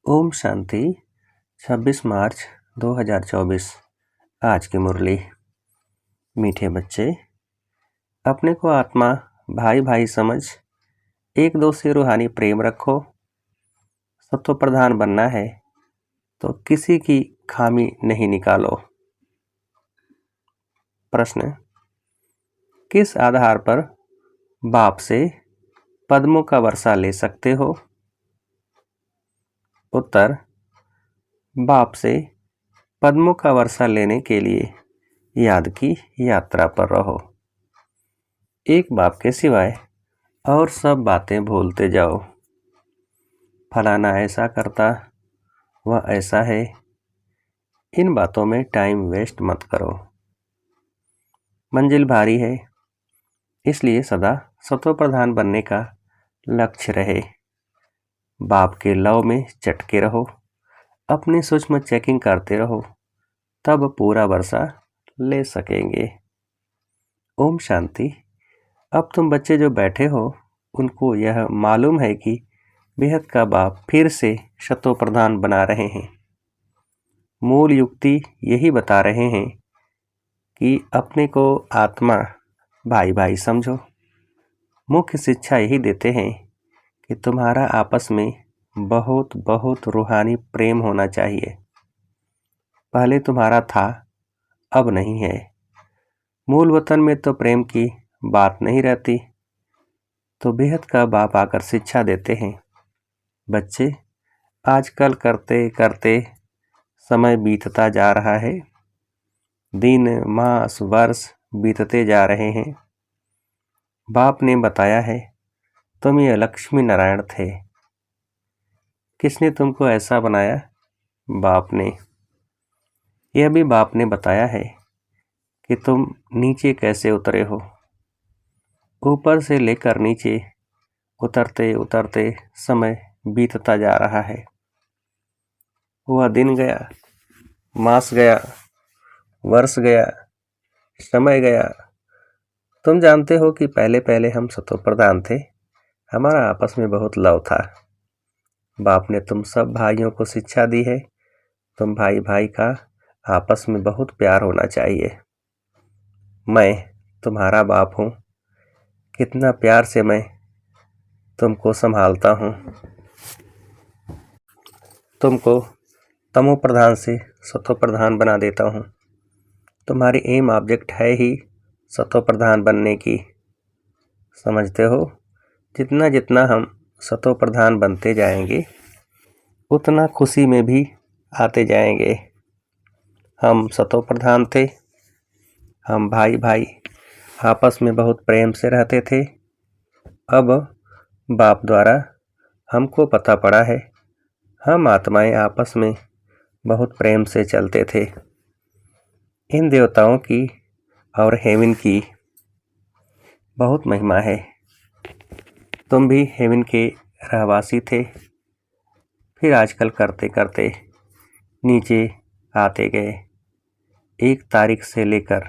ओम शांति। 26 मार्च 2024। आज की मुरली। मीठे बच्चे, अपने को आत्मा भाई भाई समझ एक दो से रूहानी प्रेम रखो। सत्व प्रधान बनना है तो किसी की खामी नहीं निकालो। प्रश्न: किस आधार पर बाप से पद्मों का वर्षा ले सकते हो? उत्तर: बाप से पद्मों का वर्षा लेने के लिए याद की यात्रा पर रहो। एक बाप के सिवाय और सब बातें भूलते जाओ। फलाना ऐसा करता, वह ऐसा है, इन बातों में टाइम वेस्ट मत करो। मंजिल भारी है, इसलिए सदा सत्व प्रधान बनने का लक्ष्य रहे। बाप के लव में चटके रहो, अपनी सूक्ष्म चेकिंग करते रहो, तब पूरा वर्षा ले सकेंगे। ओम शांति। अब तुम बच्चे जो बैठे हो, उनको यह मालूम है कि बेहद का बाप फिर से सत्व प्रधान बना रहे हैं। मूल युक्ति यही बता रहे हैं कि अपने को आत्मा भाई भाई समझो। मुख्य शिक्षा यही देते हैं कि तुम्हारा आपस में बहुत बहुत रूहानी प्रेम होना चाहिए। पहले तुम्हारा था, अब नहीं है। मूल वतन में तो प्रेम की बात नहीं रहती। तो बेहद का बाप आकर शिक्षा देते हैं, बच्चे आजकल करते करते समय बीतता जा रहा है। दिन मास वर्ष बीतते जा रहे हैं। बाप ने बताया है तुम ये लक्ष्मी नारायण थे। किसने तुमको ऐसा बनाया? बाप ने। यह भी बाप ने बताया है कि तुम नीचे कैसे उतरे हो। ऊपर से लेकर नीचे उतरते उतरते समय बीतता जा रहा है। वह दिन गया, मास गया, वर्ष गया, समय गया। तुम जानते हो कि पहले पहले हम सत्व प्रधान थे। हमारा आपस में बहुत लव था। बाप ने तुम सब भाइयों को शिक्षा दी है, तुम भाई भाई का आपस में बहुत प्यार होना चाहिए। मैं तुम्हारा बाप हूँ, कितना प्यार से मैं तुमको संभालता हूँ। तुमको तमो प्रधान से सत्व प्रधान बना देता हूँ। तुम्हारी एम ऑब्जेक्ट है ही सत्व प्रधान बनने की। समझते हो? जितना जितना हम सत्व प्रधान बनते जाएंगे, उतना खुशी में भी आते जाएंगे। हम सत्व प्रधान थे, हम भाई भाई आपस में बहुत प्रेम से रहते थे। अब बाप द्वारा हमको पता पड़ा है हम आत्माएं आपस में बहुत प्रेम से चलते थे। इन देवताओं की और हेवन की बहुत महिमा है। तुम भी हेवन के रहवासी थे, फिर आजकल करते करते नीचे आते गए। 1 तारीख से लेकर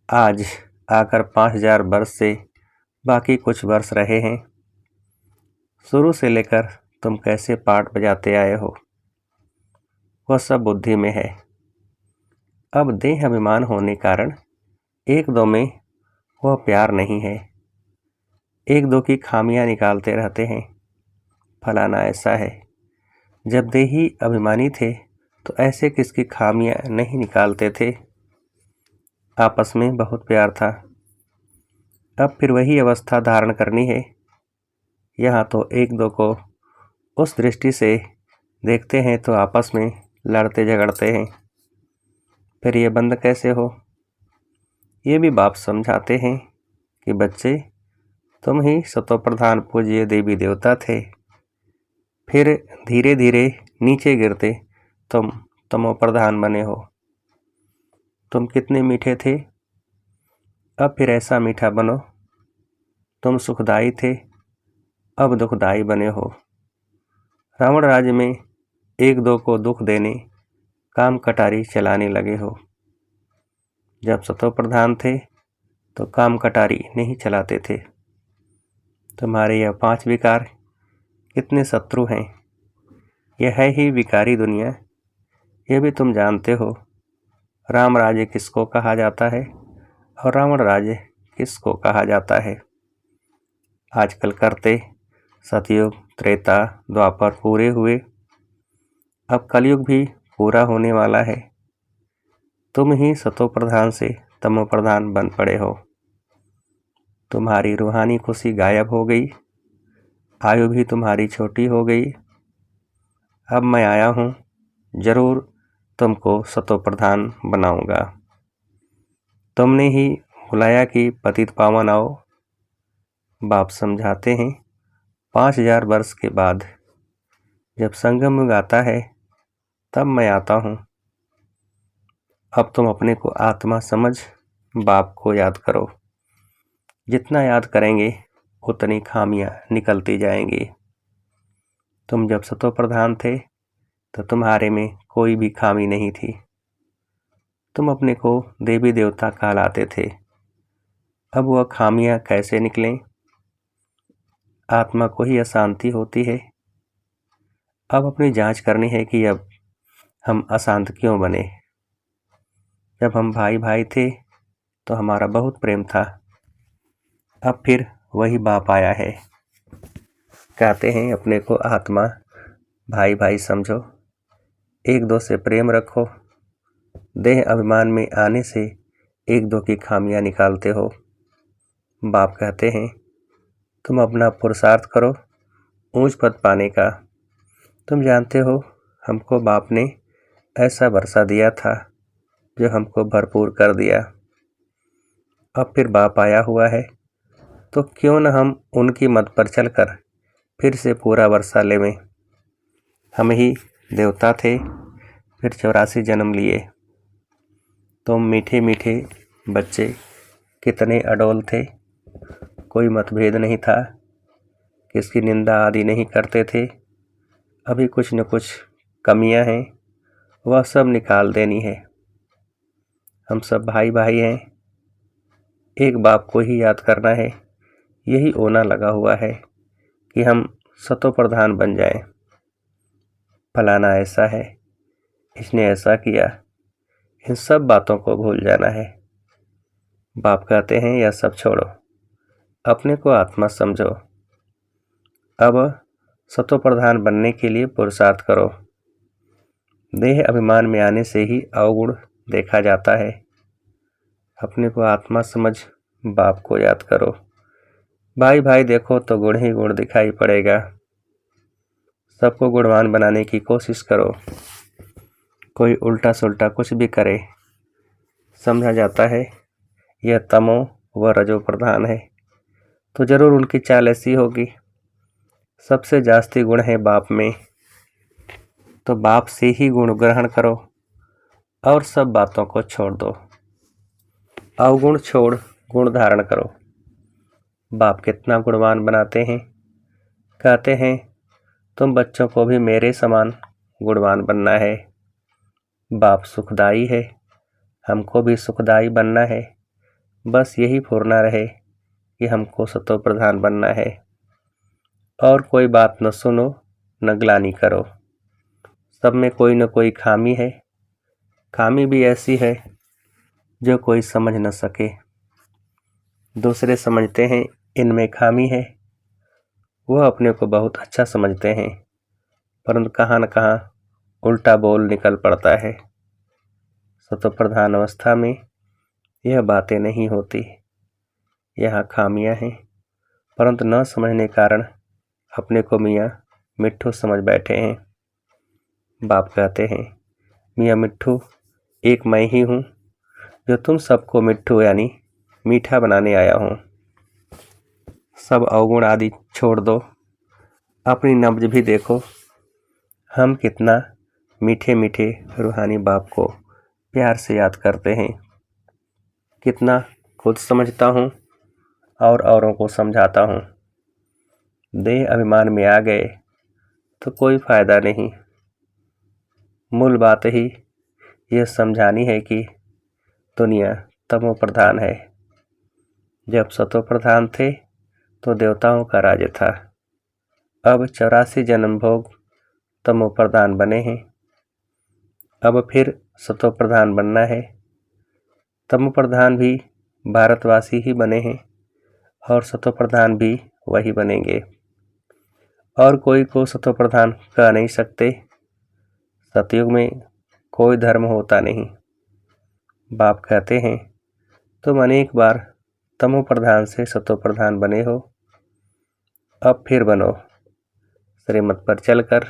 आज आकर 5000 वर्ष से बाकी कुछ वर्ष रहे हैं। शुरू से लेकर तुम कैसे पाठ बजाते आए हो, वह सब बुद्धि में है। अब देह अभिमान होने कारण एक दो में वह प्यार नहीं है। एक दो की खामियां निकालते रहते हैं। फलाना ऐसा है। जब देही अभिमानी थे तो ऐसे किसकी खामियां नहीं निकालते थे। आपस में बहुत प्यार था। अब फिर वही अवस्था धारण करनी है। यहाँ तो एक दो को उस दृष्टि से देखते हैं तो आपस में लड़ते झगड़ते हैं। फिर ये बंद कैसे हो? ये भी बाप समझाते हैं कि बच्चे तुम ही सत्व प्रधान पूज्य देवी देवता थे, फिर धीरे धीरे नीचे गिरते तुम तमो प्रधान बने हो। तुम कितने मीठे थे, अब फिर ऐसा मीठा बनो। तुम सुखदाई थे, अब दुखदाई बने हो। रावण राज्य में एक दो को दुख देने काम कटारी चलाने लगे हो। जब सत्व प्रधान थे तो काम कटारी नहीं चलाते थे। तुम्हारे यह 5 विकार कितने शत्रु हैं। यह है ही विकारी दुनिया। यह भी तुम जानते हो, राम राज्य किसको कहा जाता है और रावण राज्य किसको कहा जाता है। आजकल करते सतयुग, त्रेता, द्वापर पूरे हुए, अब कलयुग भी पूरा होने वाला है। तुम ही सतो प्रधान से तमो प्रधान बन पड़े हो। तुम्हारी रूहानी खुशी गायब हो गई, आयु भी तुम्हारी छोटी हो गई। अब मैं आया हूँ, जरूर तुमको सतो प्रधान बनाऊंगा। तुमने ही बुलाया कि पतित पावन आओ। बाप समझाते हैं 5000 वर्ष के बाद जब संगम युग आता है तब मैं आता हूँ। अब तुम अपने को आत्मा समझ बाप को याद करो। जितना याद करेंगे उतनी खामियां निकलती जाएंगी। तुम जब सतो प्रधान थे तो तुम्हारे में कोई भी खामी नहीं थी। तुम अपने को देवी देवता कहलाते थे। अब वह खामियां कैसे निकलें? आत्मा को ही अशांति होती है। अब अपनी जांच करनी है कि अब हम अशांत क्यों बने। जब हम भाई भाई थे तो हमारा बहुत प्रेम था। अब फिर वही बाप आया है। कहते हैं अपने को आत्मा भाई भाई समझो, एक दो से प्रेम रखो। देह अभिमान में आने से एक दो की खामियां निकालते हो। बाप कहते हैं तुम अपना पुरुषार्थ करो ऊंच पद पाने का। तुम जानते हो हमको बाप ने ऐसा वर्षा दिया था जो हमको भरपूर कर दिया। अब फिर बाप आया हुआ है तो क्यों न हम उनकी मत पर चलकर फिर से पूरा वर्षा लेवें। हम ही देवता थे, फिर 84 जन्म लिए। तुम मीठे मीठे बच्चे कितने अडोल थे। कोई मतभेद नहीं था, किसकी निंदा आदि नहीं करते थे। अभी कुछ न कुछ कमियां हैं, वह सब निकाल देनी है। हम सब भाई भाई हैं, एक बाप को ही याद करना है। यही ओना लगा हुआ है कि हम सतो प्रधान बन जाएं। फलाना ऐसा है, इसने ऐसा किया, इन सब बातों को भूल जाना है। बाप कहते हैं यह सब छोड़ो, अपने को आत्मा समझो। अब सतो प्रधान बनने के लिए पुरुषार्थ करो। देह अभिमान में आने से ही अवगुण देखा जाता है। अपने को आत्मा समझ बाप को याद करो। भाई भाई देखो तो गुण ही गुण दिखाई पड़ेगा। सबको गुणवान बनाने की कोशिश करो। कोई उल्टा सुल्टा कुछ भी करे, समझा जाता है यह तमो व रजो प्रधान है, तो जरूर उनकी चाल ऐसी होगी। सबसे जास्ती गुण है बाप में, तो बाप से ही गुण ग्रहण करो और सब बातों को छोड़ दो। अवगुण छोड़ गुण धारण करो। बाप कितना गुणवान बनाते हैं। कहते हैं तुम बच्चों को भी मेरे समान गुणवान बनना है। बाप सुखदाई है, हमको भी सुखदाई बनना है। बस यही फुरना रहे कि हमको सतो प्रधान बनना है। और कोई बात न सुनो न ग्लानि करो। सब में कोई न कोई खामी है। खामी भी ऐसी है जो कोई समझ न सके। दूसरे समझते हैं इनमें खामी है, वह अपने को बहुत अच्छा समझते हैं, परंतु कहाँ न कहाँ उल्टा बोल निकल पड़ता है। सतो प्रधान अवस्था में यह बातें नहीं होती। यहाँ खामियां हैं, परंतु न समझने कारण अपने को मियाँ मिट्ठू समझ बैठे हैं। बाप कहते हैं मियाँ मिट्ठू एक मैं ही हूँ जो तुम सबको मिट्ठू यानी मीठा बनाने आया हूँ। सब अवगुण आदि छोड़ दो, अपनी नब्ज भी देखो। हम कितना मीठे मीठे रूहानी बाप को प्यार से याद करते हैं। कितना खुद समझता हूँ और औरों को समझाता हूँ। देह अभिमान में आ गए तो कोई फायदा नहीं। मूल बात ही यह समझानी है कि दुनिया तमो प्रधान है। जब सतो प्रधान थे तो देवताओं का राज्य था। अब 84 जन्म भोग तमो प्रधान बने हैं, अब फिर सतो प्रधान बनना है। तमो प्रधान भी भारतवासी ही बने हैं और सतो प्रधान भी वही बनेंगे, और कोई को सतो प्रधान कह नहीं सकते। सतयुग में कोई धर्म होता नहीं। बाप कहते हैं तुम अनेक बार तमो प्रधान से सतो प्रधान बने हो, अब फिर बनो। श्रीमत पर चलकर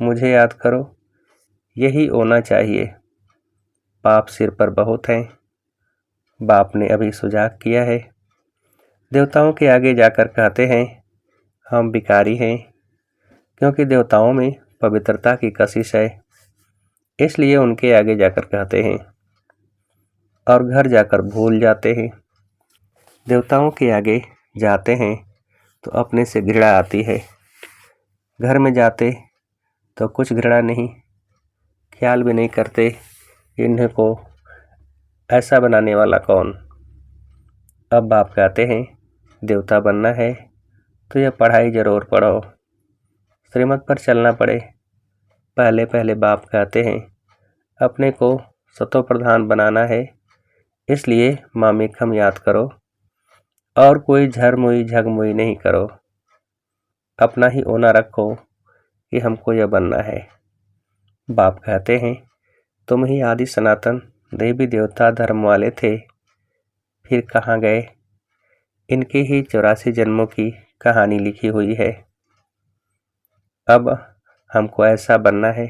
मुझे याद करो, यही होना चाहिए। पाप सिर पर बहुत हैं। बाप ने अभी सुजाग किया है। देवताओं के आगे जाकर कहते हैं हम भिखारी हैं, क्योंकि देवताओं में पवित्रता की कशिश है, इसलिए उनके आगे जाकर कहते हैं, और घर जाकर भूल जाते हैं। देवताओं के आगे जाते हैं तो अपने से घृणा आती है, घर में जाते तो कुछ घृणा नहीं, ख्याल भी नहीं करते इन्हें को ऐसा बनाने वाला कौन। अब बाप कहते हैं देवता बनना है तो यह पढ़ाई जरूर पढ़ो, श्रीमत पर चलना पड़े। पहले पहले बाप कहते हैं अपने को सतो प्रधान बनाना है, इसलिए मामेकम याद करो और कोई झरमुई झगमुई नहीं करो। अपना ही ओना रखो कि हमको यह बनना है। बाप कहते हैं तुम ही आदि सनातन देवी देवता धर्म वाले थे, फिर कहाँ गए। इनके ही 84 जन्मों की कहानी लिखी हुई है। अब हमको ऐसा बनना है,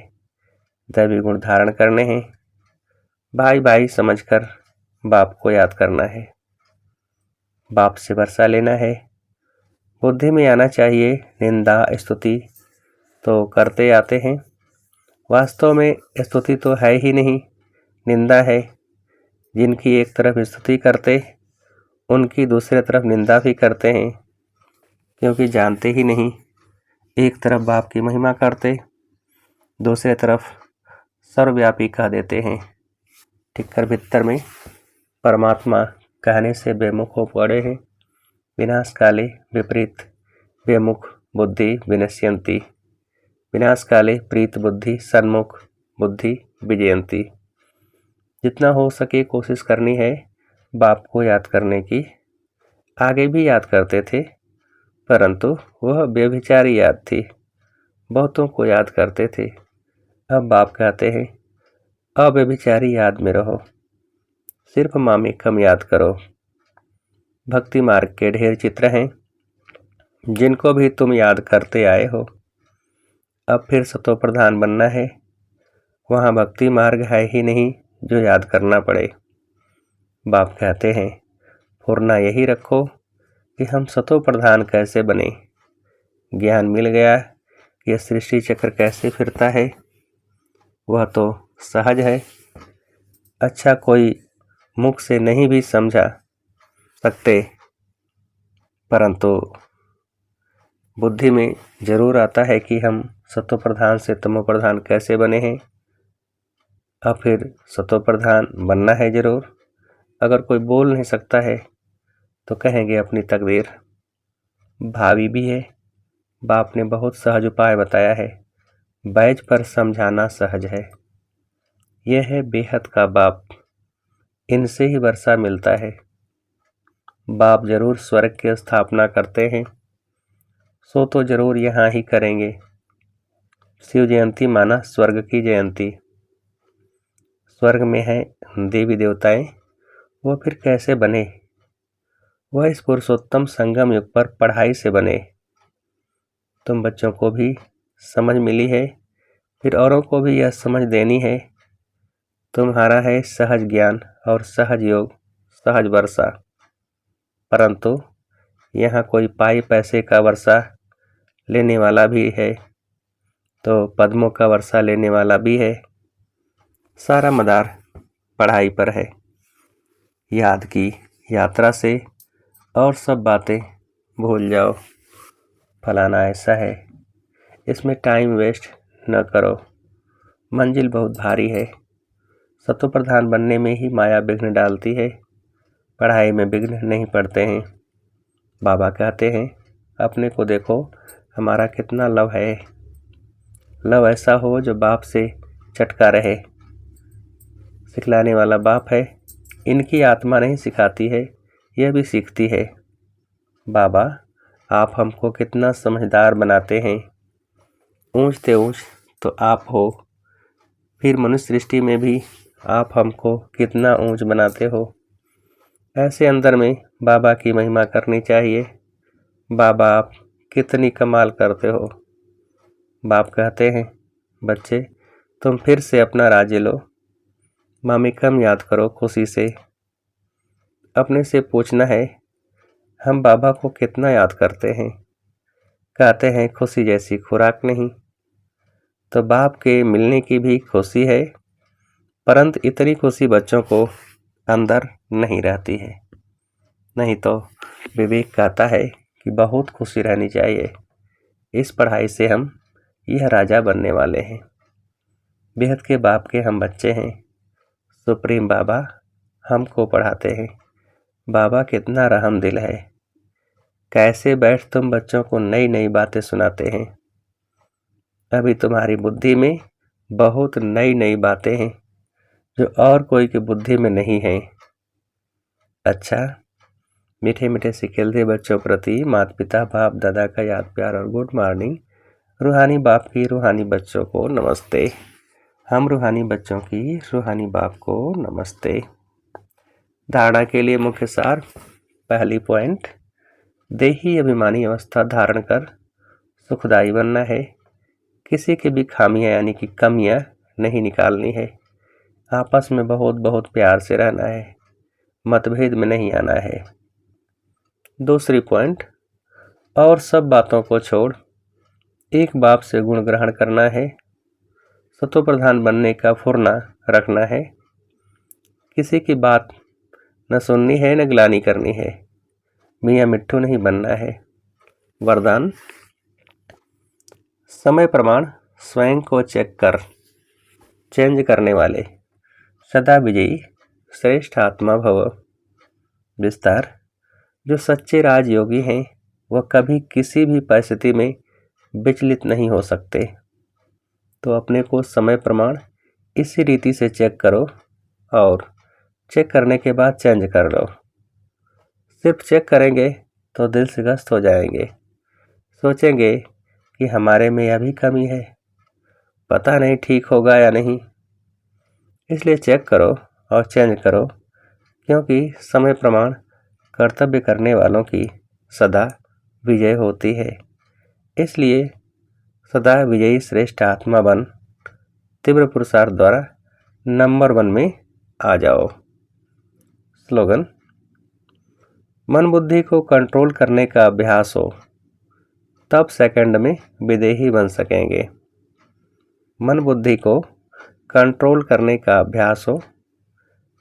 दैवी गुण धारण करने हैं। भाई भाई समझकर बाप को याद करना है, बाप से वर्षा लेना है। बुद्धि में आना चाहिए निंदा स्तुति तो करते आते हैं, वास्तव में स्तुति तो है ही नहीं, निंदा है। जिनकी एक तरफ स्तुति करते उनकी दूसरी तरफ निंदा भी करते हैं, क्योंकि जानते ही नहीं। एक तरफ बाप की महिमा करते, दूसरे तरफ सर्वव्यापी कह देते हैं। टिक्कर भीतर में परमात्मा कहने से बेमुख हो पड़े हैं। विनाश काले विपरीत बेमुख बुद्धि विनश्यंती, विनाश काले प्रीत बुद्धि सन्मुख बुद्धि विजयंती। जितना हो सके कोशिश करनी है बाप को याद करने की। आगे भी याद करते थे, परंतु वह व्यभिचारी याद थी, बहुतों को याद करते थे। अब बाप कहते हैं अव्यभिचारी याद में रहो, सिर्फ मामेकम याद करो। भक्ति मार्ग के ढेर चित्र हैं, जिनको भी तुम याद करते आए हो। अब फिर सतो प्रधान बनना है, वहाँ भक्ति मार्ग है ही नहीं जो याद करना पड़े। बाप कहते हैं फुरना यही रखो कि हम सतो प्रधान कैसे बने। ज्ञान मिल गया, यह सृष्टि चक्र कैसे फिरता है वह तो सहज है। अच्छा कोई मुख से नहीं भी समझा सकते, परंतु बुद्धि में जरूर आता है कि हम सतो प्रधान से तमो प्रधान कैसे बने हैं। अब फिर सतो प्रधान बनना है जरूर। अगर कोई बोल नहीं सकता है तो कहेंगे अपनी तकदीर। भावी भी है, बाप ने बहुत सहज उपाय बताया है, बैज पर समझाना सहज है। यह है बेहद का बाप, इनसे ही वर्षा मिलता है। बाप जरूर स्वर्ग की स्थापना करते हैं, सो तो जरूर यहाँ ही करेंगे। शिव जयंती माना स्वर्ग की जयंती। स्वर्ग में है देवी देवताएं, वो फिर कैसे बने। वह इस पुरुषोत्तम संगम युग पर पढ़ाई से बने। तुम बच्चों को भी समझ मिली है, फिर औरों को भी यह समझ देनी है। तुम्हारा है सहज ज्ञान और सहज योग, सहज वर्षा। परंतु यहाँ कोई पाई पैसे का वर्षा लेने वाला भी है, तो पद्मों का वर्षा लेने वाला भी है। सारा मदार पढ़ाई पर है। याद की यात्रा से और सब बातें भूल जाओ। फलाना ऐसा है, इसमें टाइम वेस्ट न करो, मंजिल बहुत भारी है। सतो प्रधान बनने में ही माया विघ्न डालती है, पढ़ाई में विघ्न नहीं पड़ते हैं। बाबा कहते हैं अपने को देखो हमारा कितना लव है। लव ऐसा हो जो बाप से चटका रहे। सिखलाने वाला बाप है। इनकी आत्मा नहीं सिखाती है, यह भी सीखती है। बाबा, आप हमको कितना समझदार बनाते हैं। ऊंच ते ऊंच तो आप हो, फिर मनुष्य सृष्टि में भी आप हमको कितना ऊंच बनाते हो। ऐसे अंदर में बाबा की महिमा करनी चाहिए। बाबा, आप कितनी कमाल करते हो। बाप कहते हैं, बच्चे तुम फिर से अपना राज्य लो। मामी कम याद करो खुशी से। अपने से पूछना है, हम बाबा को कितना याद करते हैं। कहते हैं खुशी जैसी खुराक नहीं। तो बाप के मिलने की भी खुशी है, परंतु इतनी खुशी बच्चों को अंदर नहीं रहती है। नहीं तो विवेक कहता है कि बहुत खुशी रहनी चाहिए। इस पढ़ाई से हम यह राजा बनने वाले हैं। बेहद के बाप के हम बच्चे हैं। सुप्रीम बाबा हमको पढ़ाते हैं। बाबा कितना रहम दिल है। कैसे बैठ तुम बच्चों को नई नई बातें सुनाते हैं। अभी तुम्हारी बुद्धि में बहुत नई नई बातें हैं जो और कोई की बुद्धि में नहीं हैं। अच्छा, मीठे मीठे से खेलते बच्चों प्रति माता पिता बाप दादा का याद प्यार और गुड मॉर्निंग। रूहानी बाप की रूहानी बच्चों को नमस्ते। हम रूहानी बच्चों की रूहानी बाप को नमस्ते। धारणा के लिए मुख्य सार। पहली पॉइंट, देही अभिमानी अवस्था धारण कर सुखदायी बनना है। किसी की भी खामियां यानी कि कमियां नहीं निकालनी है। आपस में बहुत बहुत प्यार से रहना है। मतभेद में नहीं आना है। दूसरी पॉइंट, और सब बातों को छोड़ एक बाप से गुण ग्रहण करना है। सतो प्रधान बनने का फुर्ना रखना है। किसी की बात न सुननी है न गिलानी करनी है। मियाँ मिट्ठू नहीं बनना है। वरदान, समय प्रमाण स्वयं को चेक कर चेंज करने वाले सदा विजयी श्रेष्ठ आत्मा भव। विस्तार, जो सच्चे राजयोगी हैं वह कभी किसी भी परिस्थिति में विचलित नहीं हो सकते। तो अपने को समय प्रमाण इसी रीति से चेक करो और चेक करने के बाद चेंज कर लो। सिर्फ चेक करेंगे तो दिल से ग्रस्त हो जाएंगे। सोचेंगे कि हमारे में यह भी कमी है, पता नहीं ठीक होगा या नहीं। इसलिए चेक करो और चेंज करो, क्योंकि समय प्रमाण कर्तव्य करने वालों की सदा विजय होती है। इसलिए सदा विजयी श्रेष्ठ आत्मा बन तीव्र पुरुषार्थ द्वारा नंबर 1 में आ जाओ। स्लोगन, मन बुद्धि को कंट्रोल करने का अभ्यास हो तब सेकंड में विदेही बन सकेंगे। मन बुद्धि को कंट्रोल करने का अभ्यास हो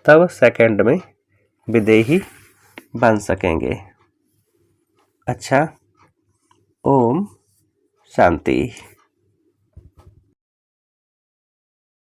तब सेकंड में विदेही बन सकेंगे। अच्छा, ओम शांति।